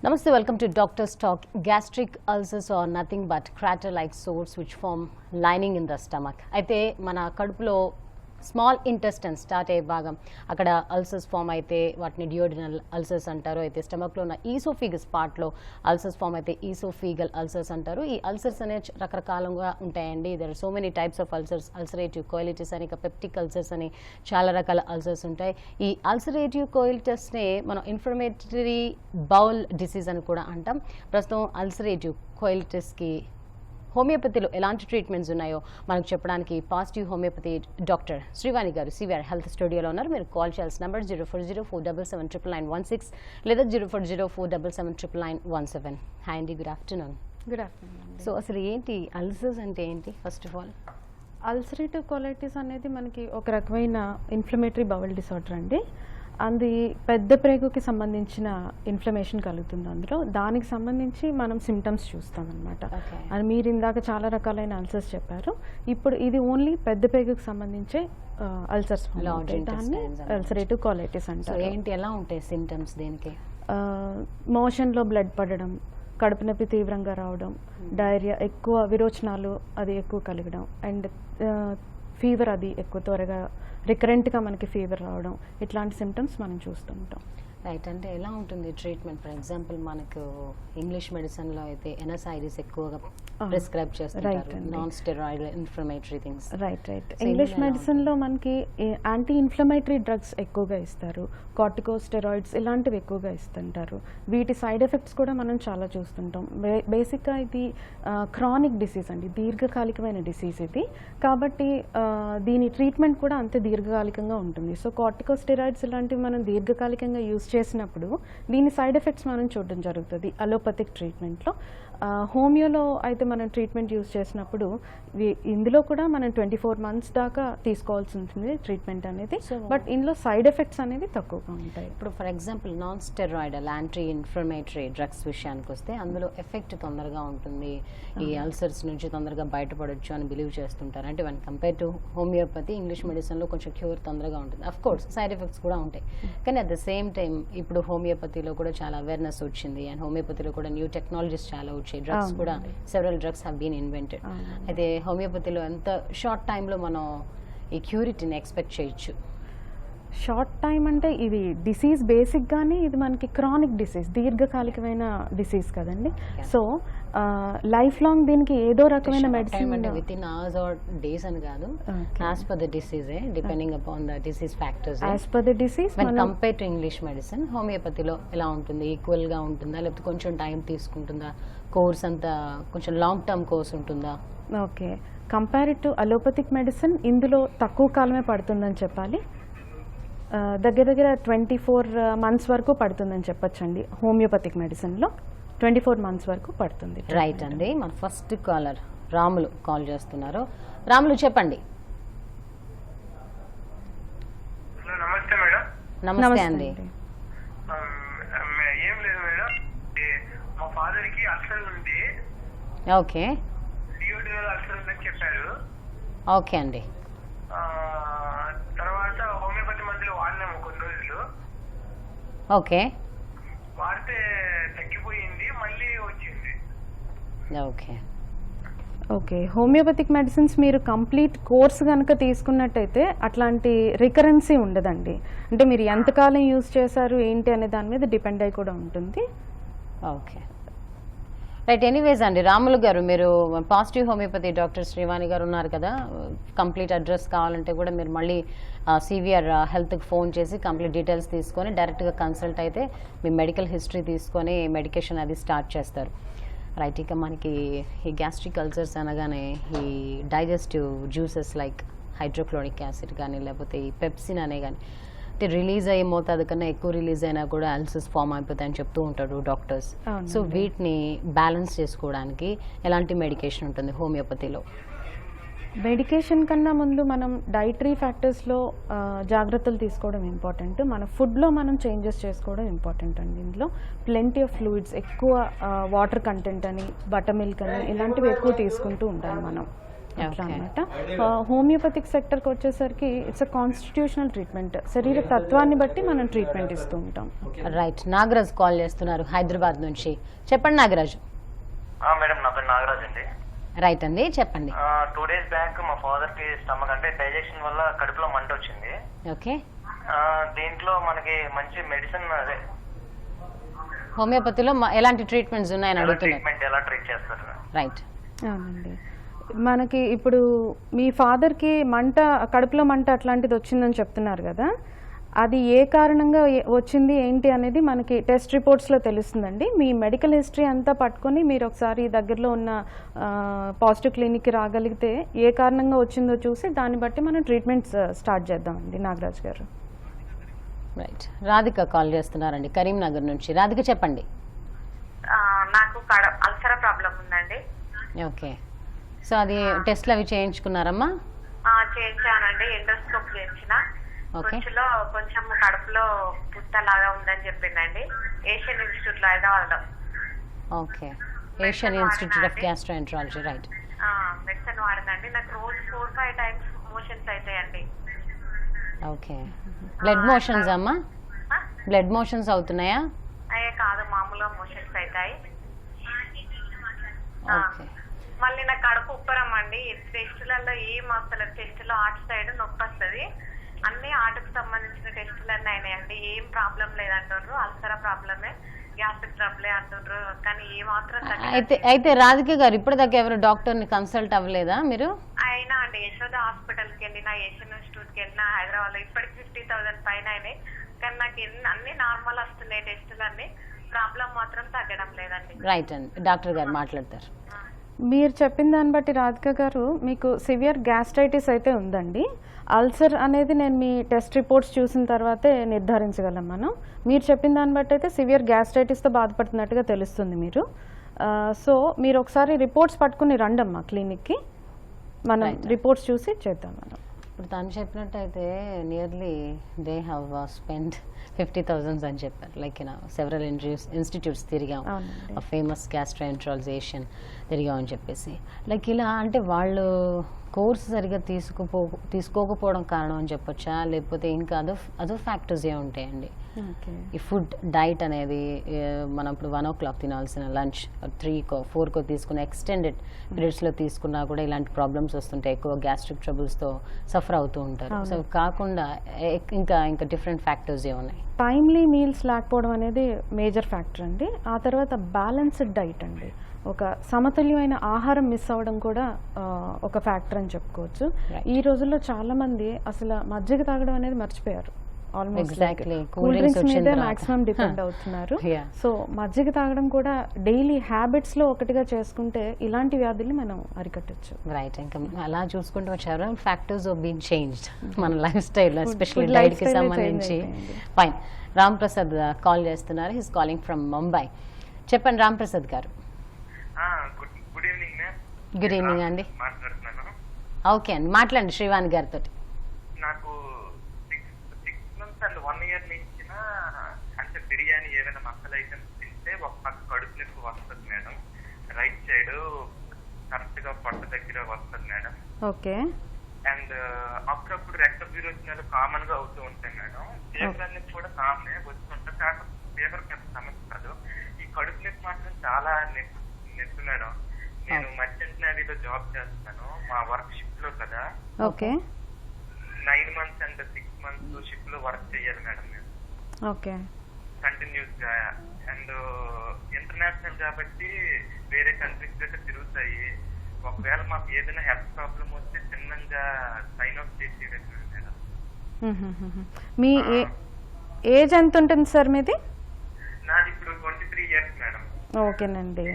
Namaste, welcome to Doctor's Talk. Gastric ulcers are nothing but crater-like sores which form lining in the stomach. అయితే మన కడుపులో small intestine start అయ్యే భాగం అక్కడ ulcers form అయితే వాటిని డియోడినల్ అల్సర్స్ అంటారు. అయితే స్టమక్లో ఉన్న ఈసోఫిగస్ పార్ట్లో అల్సర్స్ ఫామ్ అయితే ఈసోఫీగల్ అల్సర్స్ అంటారు. ఈ అల్సర్స్ అనేవి రకరకాలుగా ఉంటాయండి. There are so many types of ulcers. Ulcerative colitis అని, పెప్టిక్ అల్సర్స్ అని చాలా రకాల అల్సర్స్ ఉంటాయి. ఈ అల్సరేటివ్ కోయిలిటస్నే మనం ఇన్ఫ్లమేటరీ బౌల్ డిసీజ్ అని కూడా అంటాం. ప్రస్తుతం అల్సరేటివ్ కోయిలిటస్కి హోమియోపతిలో ఎలాంటి ట్రీట్మెంట్స్ ఉన్నాయో మనకు చెప్పడానికి పాజిటివ్ హోమియోపతి డాక్టర్ శ్రీవాణి గారు సివిఆర్ హెల్త్ స్టూడియోలో ఉన్నారు. మీరు కాల్ చేయాల్సిన నెంబర్ 0404779996 లేదా 0404779917. హాయ్ అండి, good afternoon. Good afternoon. So అసలు ఏంటి అల్సర్స్ అంటే ఏంటి? First of all ulcerative colitis అనేది మనకి ఒక రకమైన ఇన్ఫ్లమేటరీ బౌల్ డిసార్డర్ అండి. అది పెద్ద ప్రేగుకి సంబంధించిన ఇన్ఫ్లమేషన్ కలుగుతుంది. అందులో దానికి సంబంధించి మనం సిమ్టమ్స్ చూస్తాం అనమాట. అని మీరు ఇందాక చాలా రకాలైన అల్సర్స్ చెప్పారు. ఇప్పుడు ఇది ఓన్లీ పెద్ద ప్రేగుకి సంబంధించే అల్సర్స్, దాన్ని అల్సరేటివ్ కోలైటిస్ అంటారు. ఏంటి, ఎలా ఉంటాయి సిమ్టమ్స్ దీనికి? మోషన్లో బ్లడ్ పడడం, కడుపు నొప్పి తీవ్రంగా రావడం, డైరియా, ఎక్కువ విరోచనాలు అది ఎక్కువ కలగడం, అండ్ ఫీవర్ అది ఎక్కువ త్వరగా రికరెంట్గా మనకి ఫీవర్ రావడం, ఇట్లాంటి సిమ్టమ్స్ మనం చూస్తుంటాం. రైట్. అంటే ఎలా ఉంటుంది ట్రీట్మెంట్? ఫర్ ఎగ్జాంపుల్ మనకు ఇంగ్లీష్ మెడిసిన్లో అయితే ఎన్ఎస్ఐడిస్ ఎక్కువగా ప్రిస్క్రైబ్ చేస్తారు, non steroid inflammatory things. Right. English మెడిసిన్లో మనకి యాంటీ ఇన్ఫ్లమేటరీ డ్రగ్స్ ఎక్కువగా ఇస్తారు, కార్టికోస్టెరాయిడ్స్ ఇలాంటివి ఎక్కువగా ఇస్తుంటారు. వీటి సైడ్ ఎఫెక్ట్స్ కూడా మనం చాలా చూస్తుంటాం. బేసిక్గా ఇది క్రానిక్ డిసీజ్ అండి, దీర్ఘకాలికమైన డిసీజ్ ఇది. కాబట్టి దీని ట్రీట్మెంట్ కూడా అంతే దీర్ఘకాలికంగా ఉంటుంది. సో కార్టికోస్టెరాయిడ్స్ ఇలాంటివి మనం దీర్ఘకాలికంగా యూజ్ చేసినప్పుడు దీని సైడ్ ఎఫెక్ట్స్ మనం చూడడం జరుగుతుంది అలోపతిక్ ట్రీట్మెంట్లో. హోమియోలో అయితే మనం ట్రీట్మెంట్ యూజ్ చేసినప్పుడు ఇందులో కూడా మనం 24 months దాకా తీసుకోవాల్సి ఉంటుంది ట్రీట్మెంట్ అనేది. బట్ ఇందులో సైడ్ ఎఫెక్ట్స్ అనేవి తక్కువగా ఉంటాయి. ఇప్పుడు for example non steroidal anti inflammatory drugs విషయానికి వస్తే అందులో ఎఫెక్ట్ తొందరగా ఉంటుంది, ఈ అల్సర్స్ నుంచి తొందరగా బయటపడొచ్చు అని బిలీవ్ చేస్తుంటారు. అంటే one compare to homeopathy, English మెడిసిన్లో కొంచెం క్యూర్ తొందరగా ఉంటుంది. అఫ్ కోర్స్ సైడ్ ఎఫెక్ట్స్ కూడా ఉంటాయి, కానీ అట్ ద సేమ్ టైం ఇప్పుడు హోమియోపతిలో కూడా చాలా అవేర్నెస్ వచ్చింది. అండ్ హోమియోపతిలో కూడా న్యూ టెక్నాలజీస్ చాలా వచ్చాయి. డ్రగ్స్ కూడా several drugs have been invented. అయితే హోమియోపతిలో ఎంత షార్ట్ టైంలో మనం ఈ క్యూరిటీని ఎక్స్పెక్ట్ చేయొచ్చు? షార్ట్ టైం అంటే ఇది డిసీజ్ బేసిక్గానే ఇది మనకి క్రానిక్ డిసీజ్, దీర్ఘకాలికమైన డిసీజ్ కదండి. సో లైఫ్ లాంగ్ దీనికి ఏదో రకమైన medicine within hours or days అని కాదు, as per the disease, depending upon the disease factors, as per the disease. When compare to English medicine, హోమియోపతిలో ఎలా ఉంటుంది? ఈక్వల్గా ఉంటుందా, లేకపోతే కొంచెం టైం తీసుకుంటుందా? కోర్స్ అంతా కొంచెం లాంగ్ టర్మ్ కోర్స్ ఉంటుందా? Okay, compare to allopathic medicine ఇందులో తక్కువ కాలమే పడుతుందని చెప్పాలి. దగ్గర 24 months వరకు పడుతుందని చెప్పొచ్చండి. హోమియోపతిక్ మెడిసిన్లో 24 months వరకు పడుతుంది. రైట్ అండి. మన ఫస్ట్ కాలర్ రాములు కాల్ చేస్తున్నారు. రాములు చెప్పండి. నమస్తే మేడం. నమస్తే అండి. ఏం లేదు మేడం, మా ఫాదర్ కి అల్సర్ ఉంది. ఓకే, డియోడినల్ అల్సర్ ఉందని చెప్పారు. ఓకే అండి. తర్వాత హోమియోపతి మందులు వాడినాము కొన్ని రోజులు. ఓకే, వాడితే తగ్గిపోయింది, మళ్ళీ వచ్చింది. ఓకే ఓకే హోమియోపతిక్ మెడిసిన్స్ మీరు కంప్లీట్ కోర్స్ కనుక తీసుకున్నట్టయితే అట్లాంటి రికరెన్సీ ఉండదండి. అంటే మీరు ఎంతకాలం యూజ్ చేశారు ఏంటి అనే దాని మీద డిపెండ్ అయి కూడా ఉంటుంది. Okay right. ఎనీవేస్ అండి, రాములు గారు, మీరు పాజిటివ్ హోమియోపతి డాక్టర్ శ్రీవాణి గారు ఉన్నారు కదా, కంప్లీట్ అడ్రస్ కావాలంటే కూడా మీరు మళ్ళీ సివిఆర్ హెల్త్కి ఫోన్ చేసి కంప్లీట్ డీటెయిల్స్ తీసుకొని డైరెక్ట్గా కన్సల్ట్ అయితే మీ మెడికల్ హిస్టరీ తీసుకొని మెడికేషన్ అది స్టార్ట్ చేస్తారు. రైట్. ఇక మనకి ఈ గ్యాస్ట్రిక్ అల్సర్స్ అనగానే ఈ digestive juices like hydrochloric acid కానీ లేకపోతే ఈ పెప్సిన్ అనే కానీ అంటే రిలీజ్ అయ్యే మోతాదు కన్నా ఎక్కువ రిలీజ్ అయినా కూడా అల్సర్స్ ఫామ్ అయిపోతాయని చెప్తూ ఉంటారు డాక్టర్స్. సో వీటిని బ్యాలెన్స్ చేసుకోవడానికి ఎలాంటి మెడికేషన్ ఉంటుంది హోమియోపతిలో? మెడికేషన్ కన్నా ముందు మనం డైటరీ ఫ్యాక్టర్స్లో జాగ్రత్తలు తీసుకోవడం ఇంపార్టెంట్. మన ఫుడ్లో మనం చేంజెస్ చేసుకోవడం ఇంపార్టెంట్ అండి. ఇందులో ప్లెంటీ ఆఫ్ ఫ్లూయిడ్స్, ఎక్కువ వాటర్ కంటెంట్ అని, బటర్ మిల్క్ అని ఇలాంటివి ఎక్కువ తీసుకుంటూ ఉండాలి మనం. అట్లా Okay. అనమాట. హోమియోపతిక్ సెక్టర్కి వచ్చేసరికి ఇట్స్ అ కాన్స్టిట్యూషనల్ ట్రీట్మెంట్, శరీర తత్వాన్ని బట్టి మనం ట్రీట్మెంట్ ఇస్తూ ఉంటాం. రైట్, నాగరాజ్ కాల్ చేస్తున్నారు హైదరాబాద్ నుంచి. చెప్పండి నాగరాజు. మేడం నా పేరు నాగరాజ్ అండి. రైట్ అండి, చెప్పండి. 2 days బ్యాక్ మా ఫాదర్ కి స్టమక్ అంటే డైజెషన్ వల్ల కడుపులో మంట వచ్చింది. ఓకే, దీంట్లో మనకి మంచి మెడిసిన్ అదే హోమియోపతిలో ఎలాంటి ట్రీట్మెంట్స్ ఉన్నాయని అడుగుతున్నారు. ట్రీట్మెంట్ ఎలా ట్రీట్ చేస్తారు? రైట్, అవునండి. మనకి ఇప్పుడు మీ ఫాదర్కి మంట, కడుపులో మంట అట్లాంటిది వచ్చిందని చెప్తున్నారు కదా, అది ఏ కారణంగా వచ్చింది ఏంటి అనేది మనకి టెస్ట్ రిపోర్ట్స్లో తెలుస్తుందండి. మీ మెడికల్ హిస్టరీ అంతా పట్టుకొని మీరు ఒకసారి దగ్గరలో ఉన్న పాజిటివ్ క్లినిక్కి రాగలిగితే ఏ కారణంగా వచ్చిందో చూసి దాన్ని బట్టి మనం ట్రీట్మెంట్స్ స్టార్ట్ చేద్దామండి. నాగరాజ్ గారు. రైట్, రాధిక కాల్ చేస్తున్నారండి కరీంనగర్ నుంచి. రాధిక చెప్పండి. నాకు అల్సర్ ప్రాబ్లం ఉందండి. ఓకే, సో అది టెస్ట్లు అవి చేయించుకున్నారమ్మా? చేయించానండి, ఎండోస్కోప్ చేయించిన. ఓకే, కొంచెం కడుపులో పుట్టలాగా ఉందని చెప్పిందండి ఏషియన్ ఇన్స్టిట్యూట్ లో, హైదరాబాద్ లో. Okay, Asian institute of gastroenterology. Right, medicine వాడిందండి. నాకు రోజు 4-5 టైమ్స్ మోషన్స్ అవుతాయండి. ఓకే, బ్లడ్ మోషన్స్ అమ్మా? బ్లడ్ మోషన్స్ అవుతున్నాయా? అయ్యే కాదు, మామూలుగా మోషన్స్ అవుతాయి. ఓకే, మళ్ళీ నాకు కడుపు ఉప్పరం అండి. టెస్టులలో ఏం వస్తలేదు, టెస్టులో హార్ట్ సైడ్ నొప్పి వస్తుంది. అన్ని హార్ట్కి సంబంధించిన టెస్టులన్నీ అయినాయండి, ఏం ప్రాబ్లం లేదంటారు. అల్సర ప్రాబ్లమే, గ్యాస్ట్రిక్ ట్రబులే అంటుండ్రు, కానీ ఏ మాత్రం అయితే రాధిక గారు ఇప్పటిదాకా ఎవరు డాక్టర్ని కన్సల్ట్ అవ్వలేదా మీరు? అయినా అండి, యశోద హాస్పిటల్కి వెళ్ళినా, ఏషియన్ ఇన్స్టిట్యూట్కి వెళ్ళినా, హైదరాబాద్ లో ఇప్పటికి 50,000 పైన అయినాయి. కానీ నాకు అన్ని నార్మల్ వస్తున్నాయి టెస్టులన్నీ, ప్రాబ్లం మాత్రం తగ్గడం లేదండి. రైట్ అండి, డాక్టర్ గారు మాట్లాడతారు. మీరు చెప్పిన దాన్ని బట్టి రాధిక గారు మీకు సివియర్ గ్యాస్ట్రైటిస్ అయితే ఉందండి. అల్సర్ అనేది నేను మీ టెస్ట్ రిపోర్ట్స్ చూసిన తర్వాతే నిర్ధారించగలం మనం. మీరు చెప్పిన దాన్ని బట్టి అయితే సివియర్ గ్యాస్ట్రైటిస్తో బాధపడుతున్నట్టుగా తెలుస్తుంది మీరు. సో మీరు ఒకసారి రిపోర్ట్స్ పట్టుకుని రండమ్మా క్లినిక్కి, మనం రిపోర్ట్స్ చూసి చేద్దాం మనం. ఇప్పుడు తను చెప్పినట్టయితే నియర్లీ దే హ్యావ్ స్పెండ్ 50,000 అని చెప్పారు. లైక్ సెవరల్ ఇన్స్టిట్యూట్స్ తిరిగాం, ఫేమస్ గ్యాస్ట్రోఎంట్రాలజేషన్ తిరిగాం అని చెప్పేసి. లైక్ ఇలా అంటే వాళ్ళు కోర్స్ సరిగా తీసుకోకపోవడం కారణం అని చెప్పొచ్చా, లేకపోతే ఇంకా అదో ఫ్యాక్టర్స్ ఏ ఉంటాయండి? ఈ ఫుడ్ డైట్ అనేది మనం ఇప్పుడు 1 o'clock తినాల్సిన లంచ్ 3కో 4కో తీసుకున్న ఎక్స్టెండెడ్ పీరియడ్స్లో తీసుకున్నా కూడా ఇలాంటి ప్రాబ్లమ్స్ వస్తుంటాయి. ఎక్కువ గ్యాస్ట్రిక్ ట్రబుల్స్తో సఫర్ అవుతూ ఉంటారు. సో కాకుండా ఇంకా డిఫరెంట్ ఫ్యాక్టర్స్ ఏ ఉన్నాయి? టైమ్లీ మీల్స్ లేకపోవడం అనేది మేజర్ ఫ్యాక్టర్ అండి. ఆ తర్వాత బ్యాలెన్స్డ్ డైట్ అండి, ఒక సమతుల్యమైన ఆహారం మిస్ అవ్వడం కూడా ఒక ఫ్యాక్టర్ అని చెప్పుకోవచ్చు. ఈ రోజుల్లో చాలామంది అసలు మజ్జిగ తాగడం అనేది మర్చిపోయారు. ఆల్మోస్ట్ కూల్ డ్రింక్స్ మీదే మాక్సిమం డిపెండ్ అవుతున్నారు. సో మజ్జిగ తాగడం కూడా డైలీ హ్యాబిట్స్లో ఒకటిగా చేసుకుంటే ఇలాంటి వ్యాధుల్ని మనం అరికట్టచ్చు. రైట్, ఇంకా అలా చూసుకుంటూ వచ్చారు ఫ్యాక్టర్స్ ఆఫ్ బీయింగ్ చేంజ్డ్ మన లైఫ్ స్టైల్, ఎస్పెషల్లీ డైట్కి సంబంధించి. ఫైన్, రామ్ ప్రసాద్ కాల్ చేస్తున్నారు. His calling from Mumbai. చెప్పండి రామ్ ప్రసాద్ గారు. Good evening ma'am. Good evening అండి. మాట్లాడుతున్నాను. ఓకే అండి, మాట్లాడండి శ్రీవాణి గారితో. నాకు 6 months అండ్ 1 year నుంచి అంటే బిర్యానీ ఏదైనా మసాలా ఐటమ్స్ తింటే ఒక పక్క కడుపు నొప్పి వస్తుంది మేడం. రైట్ సైడ్ కరెక్ట్ గా పొట్ట దగ్గర వస్తుంది మేడం. ఓకే. అండ్ అప్పుడప్పుడు రక్త విరోచనాలు కామన్ గా అవుతూ ఉంటాయి మేడం. ఫీవర్ అనేది కూడా కామనే వస్తుంటాయి, కాకపోతే ఫీవర్ పెద్ద సమస్య కాదు. ఈ కడుపు నొప్పి మాత్రం చాలా నొప్పి మేడం. నేను మర్చెంట్ నేవీలో జాబ్ చేస్తాను, మా వర్క్ షిఫ్ట్ లో కదా. Okay. 9 months and 6 months shift లో వర్క్ చేయాలి మేడం నేను. ఓకే. కంటిన్యూస్ గా. అండ్ ఇంటర్నేషనల్ కాబట్టి వేరే కంట్రీస్ దగ్గర తిరుగుతాయి. ఒకవేళ మాకు ఏదైనా హెల్త్ ప్రాబ్లం వస్తే చిన్నగా సైన్ ఆఫ్ చేసి మేడం. మీ ఏజ్ ఎంత ఉంటుంది సార్ మీది? నాది ఇప్పుడు 23 years మేడం. ఓకేనండి,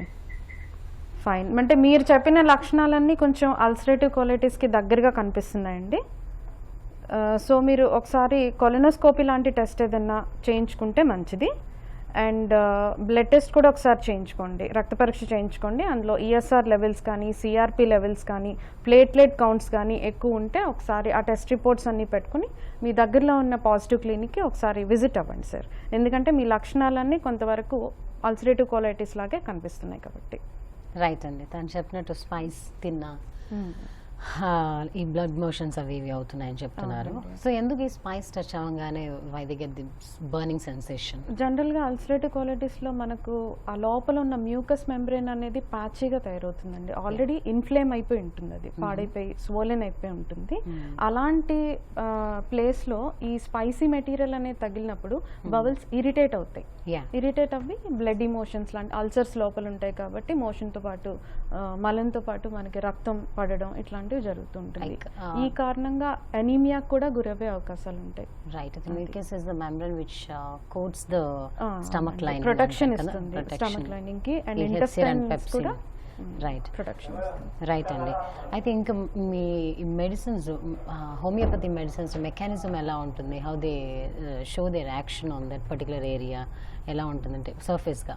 ఫైన్. అంటే మీరు చెప్పిన లక్షణాలన్నీ కొంచెం అల్సరేటివ్ కోలైటిస్కి దగ్గరగా కనిపిస్తున్నాయండి. సో మీరు ఒకసారి కొలనోస్కోపీ లాంటి టెస్ట్ ఏదైనా చేయించుకుంటే మంచిది. అండ్ బ్లడ్ టెస్ట్ కూడా ఒకసారి చేయించుకోండి, రక్త పరీక్ష చేయించుకోండి. అందులో ఈఎస్ఆర్ లెవెల్స్ కానీ, సిఆర్పి లెవెల్స్ కానీ, ప్లేట్లెట్ కౌంట్స్ కానీ ఎక్కువ ఉంటే ఒకసారి ఆ టెస్ట్ రిపోర్ట్స్ అన్నీ పెట్టుకుని మీ దగ్గరలో ఉన్న పాజిటివ్ క్లినిక్కి ఒకసారి విజిట్ అవ్వండి సార్. ఎందుకంటే మీ లక్షణాలన్నీ కొంతవరకు అల్సరేటివ్ కోలైటిస్ లాగే కనిపిస్తున్నాయి కాబట్టి. రైట్ అండి, తను చెప్పినట్టు స్పైస్ తిన్నా ఈ బ్లడ్ మోషన్స్ అవి ఇవి అవుతున్నాయని చెప్తున్నారు. సో ఎందుకు ఈ స్పైస్ టచ్ అవ్వగానే why they get the burning sensation? జనరల్గా అల్సరేటివ్ కోలైటిస్లో మనకు ఆ లోపల ఉన్న మ్యూకస్ మెంబ్రెయిన్ అనేది ప్యాచీగా తయారవుతుందండి. ఆల్రెడీ ఇన్ఫ్లేమ్ అయిపోయి ఉంటుంది, అది పాడైపోయి స్వోలెన్ అయిపోయి ఉంటుంది. అలాంటి ప్లేస్లో ఈ స్పైసీ మెటీరియల్ అనేది తగిలినప్పుడు బబుల్స్ ఇరిటేట్ అవుతాయి. ఇరిటేట్ అవ్వి బ్లడ్ ఇమోషన్స్ లాంటి అల్సర్స్ లోపల ఉంటాయి కాబట్టి మోషన్తో పాటు మలంతో పాటు మనకి రక్తం పడడం ఇట్లాంటివి జరుగుతుంటుంది. ఈ కారణంగా అనీమియా కూడా గురయ్యే అవకాశాలు ఉంటాయి. Right. Mucus is the membrane which coats the stomach lining, protection ఇస్తుంది స్టమక్ లైనింగ్ కి, అండ్ ఇంటెస్టైన్స్ కూడా రైట్ ప్రొటెక్షన్ ఇస్తుంది. రైట్ అండి. అయితే ఇంకా మీ మెడిసిన్స్, హోమియోపతి మెడిసిన్స్ మెకానిజం ఎలా ఉంటుంది? How they show their action on that particular area ఎలా ఉంటుందంటే సర్ఫేస్గా?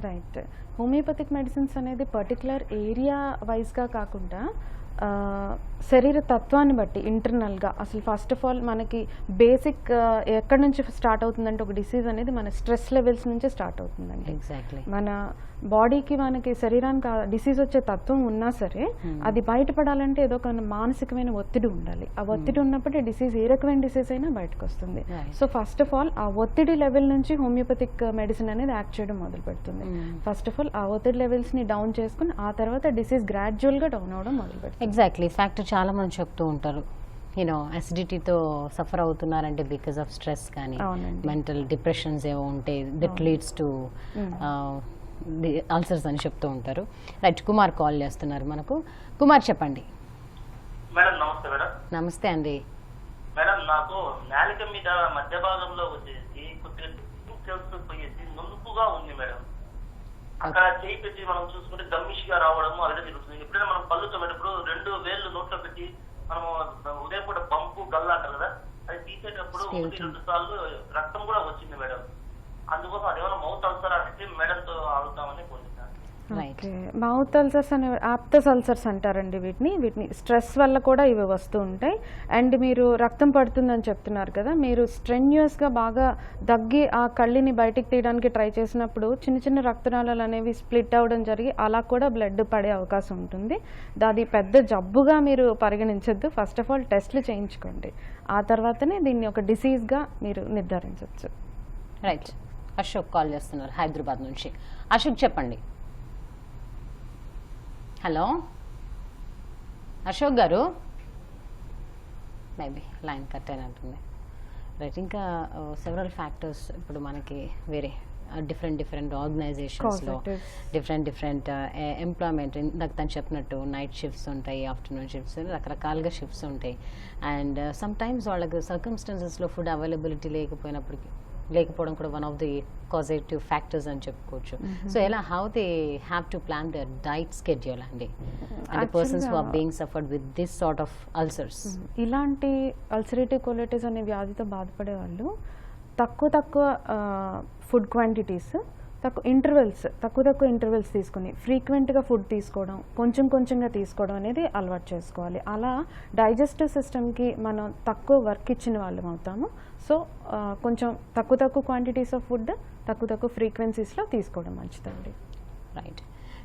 రైట్. హోమియోపతిక్ మెడిసిన్స్ అనేది పర్టికులర్ ఏరియా వైజ్గా కాకుండా శరీర తత్వాన్ని బట్టి ఇంటర్నల్గా అసలు ఫస్ట్ ఆఫ్ ఆల్ మనకి బేసిక్ ఎక్కడి నుంచి స్టార్ట్ అవుతుందంటే ఒక డిసీజ్ అనేది మన స్ట్రెస్ లెవెల్స్ నుంచే స్టార్ట్ అవుతుందండి. ఎగ్జాక్ట్లీ. మన బాడీకి మనకి శరీరానికి డిసీజ్ వచ్చే తత్వం ఉన్నా సరే అది బయటపడాలంటే ఏదో ఒక మానసికమైన ఒత్తిడి ఉండాలి. ఆ ఒత్తిడి ఉన్నప్పుడే డిసీజ్ ఏ రకమైన డిసీజ్ అయినా బయటకు వస్తుంది. సో ఫస్ట్ ఆఫ్ ఆల్ ఆ ఒత్తిడి లెవెల్ నుంచి హోమియోపతిక్ మెడిసిన్ అనేది యాక్ట్ చేయడం మొదలు పెడుతుంది. ఫస్ట్ ఆఫ్ ఆల్ ఆ ఒత్తిడి లెవెల్స్ని డౌన్ చేసుకుని ఆ తర్వాత డిసీజ్ గ్రాడ్యువల్గా డౌన్ అవడం మొదలు పెడుతుంది. ఎగ్జాక్ట్లీ. ఫ్యాక్ట్ చాలా మంది చెప్తూ ఉంటారు, యూనో అసిడిటీతో సఫర్ అవుతున్నారంటే బికాస్ ఆఫ్ స్ట్రెస్ కానీ మెంటల్ డిప్రెషన్స్ ఏవో ఉంటే దట్ లీడ్స్ టు అల్సర్స్ అని చెప్తూ ఉంటారు. రైట్. కుమార్ కాల్ చేస్తున్నారు మనకు. కుమార్ చెప్పండి. మేడం నమస్తే. మేడం నమస్తే అండి. మేడం నాకు నాలిక మీద మధ్య భాగంలో వచ్చేసి కొద్దిగా సెల్స్ పోయేసి నొలుపుగా ఉంది మేడం. అక్కడ చేయి పెట్టి మనం చూసుకుంటే గమ్మిష్ గా రావడము అలాగే జరుగుతుంది. ఎప్పుడైనా మనం పళ్ళు తోమేటప్పుడు 2 వేళ్ళు నోట్లో పెట్టి మనము ఉదయం పూట బంపు గల్లా అంటారు కదా, అది తీసేటప్పుడు 1-2 సార్లు రక్తం కూడా వచ్చింది మేడం. అందుకోసం అదేమన్నా మౌత్ అల్సర్ అంటే మేడంతో ఆడుతామని కోరుతున్నాను. ఓకే. మౌత్ అల్సర్స్ అనే ఆప్తస్ అల్సర్స్ అంటారండి వీటిని స్ట్రెస్ వల్ల కూడా ఇవి వస్తూ ఉంటాయి. అండ్ మీరు రక్తం పడుతుందని చెప్తున్నారు కదా, మీరు స్ట్రెన్యూస్గా బాగా దగ్గి ఆ కళ్ళని బయటికి తీయడానికి ట్రై చేసినప్పుడు చిన్న చిన్న రక్తనాళాలు అనేవి స్ప్లిట్ అవ్వడం జరిగి అలా కూడా బ్లడ్ పడే అవకాశం ఉంటుంది. అది పెద్ద జబ్బుగా మీరు పరిగణించొద్దు. ఫస్ట్ ఆఫ్ ఆల్ టెస్ట్లు చేయించుకోండి, ఆ తర్వాతనే దీన్ని ఒక డిసీజ్గా మీరు నిర్ధారించవచ్చు. రైట్. అశోక్ కాల్ చేస్తున్నారు హైదరాబాద్ నుంచి. అశోక్ చెప్పండి. Hello Ashok garu, maybe line cut అయినట్టుంది. రైట్. ఇంకా సెవరల్ ఫ్యాక్టర్స్ ఇప్పుడు మనకి వేరే డిఫరెంట్ ఆర్గనైజేషన్స్లో డిఫరెంట్ ఎంప్లాయ్మెంట్, ఇందాక తను చెప్పినట్టు నైట్ షిఫ్ట్స్ ఉంటాయి, ఆఫ్టర్నూన్ షిఫ్ట్స్, రకరకాలుగా షిఫ్ట్స్ ఉంటాయి. అండ్ సమ్టైమ్స్ వాళ్ళకి సర్కమ్స్టాన్సెస్లో ఫుడ్ అవైలబిలిటీ లేకపోవడం కూడా one of the causative factors అని చెప్పుకోవచ్చు. సో ఎలా how they have to plan their diet schedule అండి and persons who are being suffered with this sort of ulcers? ఇలాంటి అల్సరేటివ్ కోలైటిస్ అనే వ్యాధితో బాధపడే వాళ్ళు తక్కువ ఫుడ్ క్వాంటిటీస్, తక్కువ ఇంటర్వెల్స్ తీసుకుని ఫ్రీక్వెంట్గా ఫుడ్ తీసుకోవడం, కొంచెంగా తీసుకోవడం అనేది అలవాటు చేసుకోవాలి. అలా డైజెస్టివ్ సిస్టమ్కి మనం తక్కువ వర్క్ ఇచ్చిన వాళ్ళం అవుతాము. సో కొంచెం తక్కువ క్వాంటిటీస్ ఆఫ్ ఫుడ్ తక్కువ ఫ్రీక్వెన్సీస్లో తీసుకోవడం మంచిదండి. రైట్.